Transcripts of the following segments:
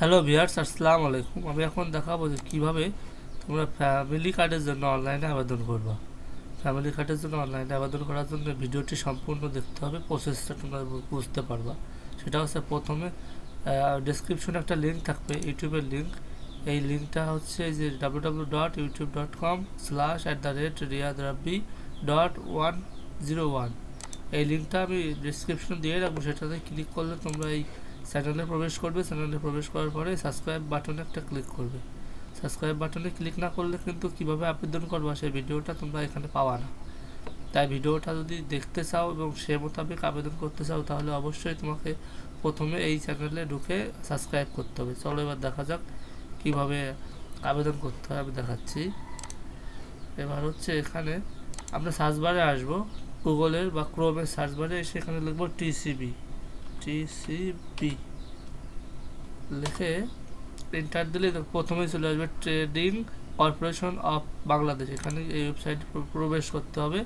Hello viewers, আসসালামু আলাইকুম। আমি এখন দেখাবো যে কীভাবে তোমরা ফ্যামিলি কার্ডের জন্য অনলাইনে আবেদন করবা। ফ্যামিলি কার্ডের জন্য অনলাইনে আবেদন করার জন্য ভিডিওটি সম্পূর্ণ দেখতে হবে, প্রসেসটা তোমরা বুঝতে পারবা। সেটা হচ্ছে প্রথমে ডেসক্রিপশনে একটা লিঙ্ক থাকবে, ইউটিউবের লিঙ্ক। এই লিঙ্কটা হচ্ছে যে www.youtube.com/riyadrabbi.101। এই লিঙ্কটা আমি ডিসক্রিপশন দিয়ে রাখবো, সেটাতে ক্লিক করলে তোমরা এই চ্যানেলে প্রবেশ করবে। চ্যানেলে প্রবেশ করার পরে সাবস্ক্রাইব বাটনে একটা ক্লিক করবে। সাবস্ক্রাইব বাটনে ক্লিক না করলে কিন্তু কীভাবে আবেদন করবা সেই ভিডিওটা তোমরা এখানে পাওয়া না। তাই ভিডিওটা যদি দেখতে চাও এবং সে মোতাবেক আবেদন করতে চাও, তাহলে অবশ্যই তোমাকে প্রথমে এই চ্যানেলে ঢুকে সাবস্ক্রাইব করতে হবে। চলো এবার দেখা যাক কীভাবে আবেদন করতে হয়, আমি দেখাচ্ছি। এবার হচ্ছে এখানে আমরা সার্চ বারে আসবো, গুগলের বা ক্রোমের সার্চ বারে এসে এখানে লিখবো টিসিবি লিখে এন্টার দিলে প্রথমেই চলে আসবে ট্রেডিং কর্পোরেশন অফ বাংলাদেশ। এখানে এই ওয়েবসাইটে প্রবেশ করতে হবে।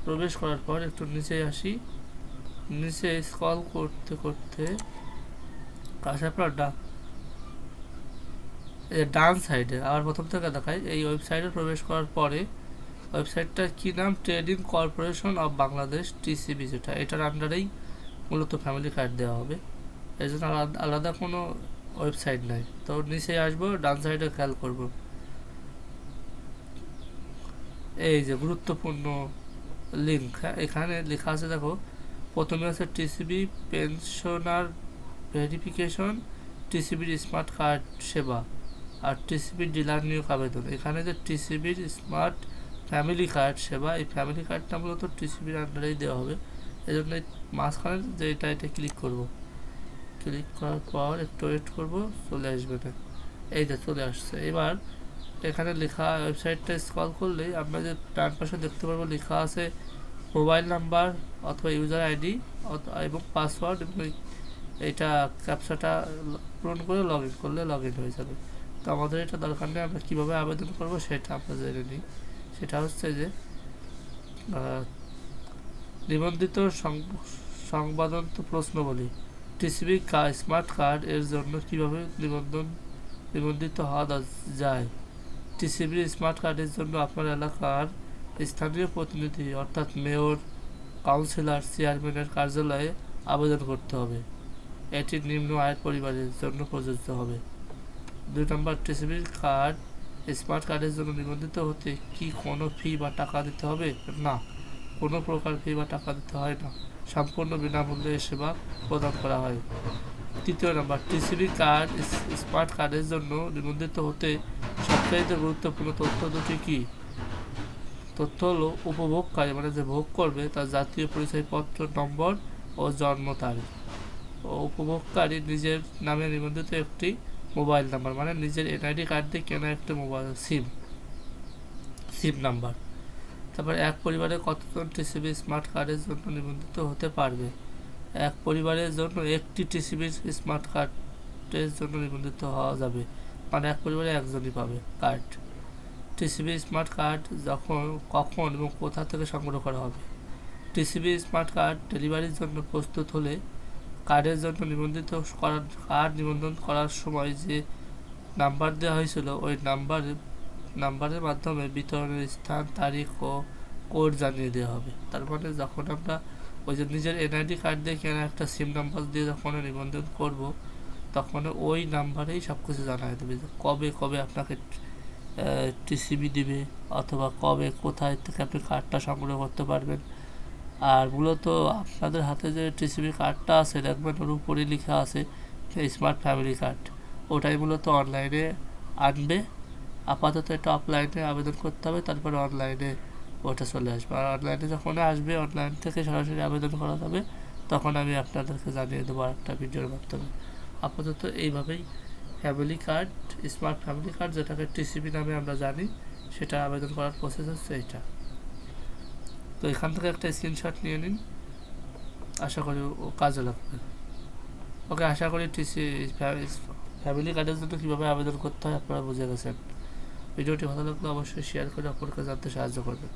প্রবেশ করার পর একটু নিচে আসি, নিচে স্ক্রল করতে করতে আসার পর ডান সাইডে আবার প্রথম থেকে দেখায়। এই ওয়েবসাইটে প্রবেশ করার পরে ওয়েবসাইটটার কী নাম, trading corporation of Bangladesh TCB, যেটা এটার আন্ডারেই মূলত ফ্যামিলি কার্ড দেওয়া হবে। এই জন্য আলাদা কোনো ওয়েবসাইট নাই। তো নিচে আসবো, ডান সাইডে খেয়াল করব, এই যে গুরুত্বপূর্ণ লিঙ্ক, এখানে লেখা আছে দেখো। প্রথমে আছে টিসিবি পেনশনার ভেরিফিকেশন, টিসিবির স্মার্ট কার্ড সেবা, আর টিসিবির ডিলার নিয়োগ আবেদন। এখানে যে টিসিবির স্মার্ট ফ্যামিলি কার্ড সেবা, এই ফ্যামিলি কার্ডটা মূলত টিসিবির আন্ডারেই দেওয়া হবে। এই জন্য মাঝখানে যে এটা ক্লিক করব। ক্লিক করার পর একটু ওয়েট করব, চলে আসবে না। এই যে চলে আসছে। এবার এখানে লেখা ওয়েবসাইটটা স্ক্রল করলেই আমরা যে ডান পাশে দেখতে পারবো লেখা আছে মোবাইল নাম্বার অথবা ইউজার আইডি এবং পাসওয়ার্ড, এবং এইটা ক্যাপচাটা পূরণ করে লগ ইন করলে লগ ইন হয়ে যাবে। তো আমাদের এটা দরকার নেই। আমরা কীভাবে আবেদন করবো সেটা আমরা জেনে নিই। সেটা হচ্ছে যে নিবন্ধিত সংবাদন্ত প্রশ্নবলী, টিসিবি স্মার্ট কার্ড এর জন্য কীভাবে নিবন্ধিত হওয়া যায়। টিসিবির স্মার্ট কার্ডের জন্য আপনার এলাকার স্থানীয় প্রতিনিধি অর্থাৎ মেয়র, কাউন্সিলর, চেয়ারম্যানের কার্যালয়ে আবেদন করতে হবে। এটি নিম্ন আয়ের পরিবারের জন্য প্রযোজ্য হবে। 2 নম্বর, টিসিবির কার্ড স্মার্ট কার্ডের জন্য নিবন্ধিত হতে কি কোনো ফি বা টাকা দিতে হবে? না, কোনো প্রকার ফি বা টাকা দিতে হয় না। সম্পূর্ণ বিনামূল্যে সেবা প্রদান করা হয়। 3 নম্বর, টিসিবি কার্ড স্মার্ট কার্ডের জন্য নিবন্ধিত হতে সবচাইতে গুরুত্বপূর্ণ তথ্য দুটি কি? তথ্য হলো উপভোগকারী মানে যে ভোগ করবে তার জাতীয় পরিচয়পত্র নম্বর ও জন্ম তারিখ, ও উপভোগকারী নিজের নামে নিবন্ধিত একটি মোবাইল নাম্বার মানে নিজের এনআইডি কার্ড দিয়ে কেনা একটি মোবাইল সিম নাম্বার। তারপর এক পরিবারে কতজন টিসিবি স্মার্ট কার্ডের জন্য নিবন্ধিত হতে পারবে? এক পরিবারের জন্য একটি টিসিবি স্মার্ট কার্ডের জন্য নিবন্ধিত হওয়া যাবে, মানে এক পরিবারে একজনই পাবে কার্ড। টিসিবি স্মার্ট কার্ড কখন এবং কোথা থেকে সংগ্রহ করা হবে? টিসিবি স্মার্ট কার্ড ডেলিভারির জন্য প্রস্তুত হলে কার্ডের জন্য কার্ড নিবন্ধন করার সময় যে নাম্বার দেওয়া হয়েছিল ওই নাম্বারের মাধ্যমে বিতরণের স্থান, তারিখ ও কোড জানিয়ে দেওয়া হবে। তার মানে যখন আমরা ওই যে নিজের এনআইডি কার্ড দিয়ে কেনা একটা সিম নাম্বার দিয়ে যখন নিবন্ধন করব, তখন ওই নাম্বারেই সব কিছু জানাই দেবে যে কবে আপনাকে টিসিবি দিবে, অথবা কোথায় থেকে আপনি কার্ডটা সংগ্রহ করতে পারবেন। আর মূলত আপনাদের হাতে যে টিসিবি কার্ডটা আছে দেখবেন ওর উপরে লেখা আছে স্মার্ট ফ্যামিলি কার্ড, ওটাই মূলত অনলাইনে আনবে। আপাতত এটা অফলাইনে আবেদন করতে হবে, তারপরে অনলাইনে ওটা চলে আসবে। আর অনলাইনে যখন আসবে, অনলাইন থেকে সরাসরি আবেদন করা যাবে, তখন আমি আপনাদেরকে জানিয়ে দেবো একটা ভিডিওর মাধ্যমে। আপাতত এইভাবেই family card, smart family card যেটাকে টিসিবি নামে আমরা জানি, সেটা আবেদন করার প্রসেস হচ্ছে এইটা। তো এখান থেকে একটা স্ক্রিনশট নিয়ে নিন, আশা করি ও কাজে লাগবে। ওকে, আশা করি ফ্যামিলি কার্ডের জন্য কীভাবে আবেদন করতে হয় আপনারা বুঝে গেছেন। ভিডিওটি ভালো লাগলে অবশ্যই শেয়ার করে অপরকে জানতে সাহায্য করবেন।